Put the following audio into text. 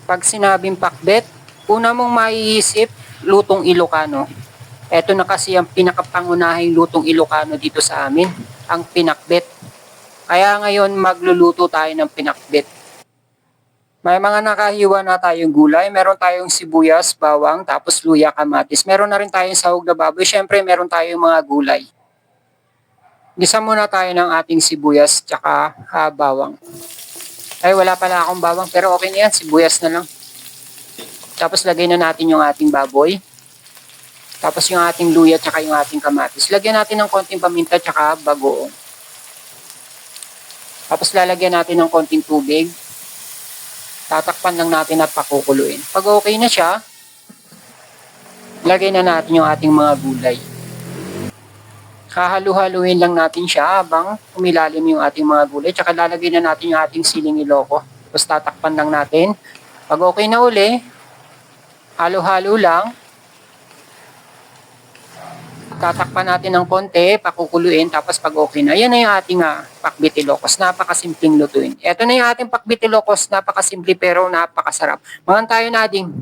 Pag sinabing pakbet, una mong maiisip, lutong Ilocano. Ito na kasi ang pinakapangunahing lutong Ilocano dito sa amin, ang pinakbet. Kaya ngayon magluluto tayo ng pinakbet. May mga nakahiwa na tayong gulay, meron tayong sibuyas, bawang, tapos luya, kamatis. Meron na rin tayong sahog na baboy, syempre meron tayong mga gulay. Gisa muna tayo ng ating sibuyas tsaka bawang. Ay wala pala akong bawang pero okay na yan, sibuyas na lang. Tapos lagay na natin yung ating baboy. Tapos yung ating luya tsaka yung ating kamatis. Lagyan natin ng konting paminta tsaka bagoong. Tapos lalagyan natin ng konting tubig. Tatakpan lang natin at pakukuluin. Pag okay na siya, lagay na natin yung ating mga gulay. Hahalu-haluin lang natin siya habang umilalim yung ating mga gulay. Tsaka lalagay na natin yung ating siling Iloco. Tapos tatakpan lang natin. Pag okay na uli, halo-halo lang. Tatakpan natin ng konti, pakukuluin, tapos pag okay na, yan na yung ating pakbet Ilocos. Napakasimpleng lutuin. Ito na yung ating pakbet Ilocos, napakasimple pero napakasarap. Mangan tayo na ding.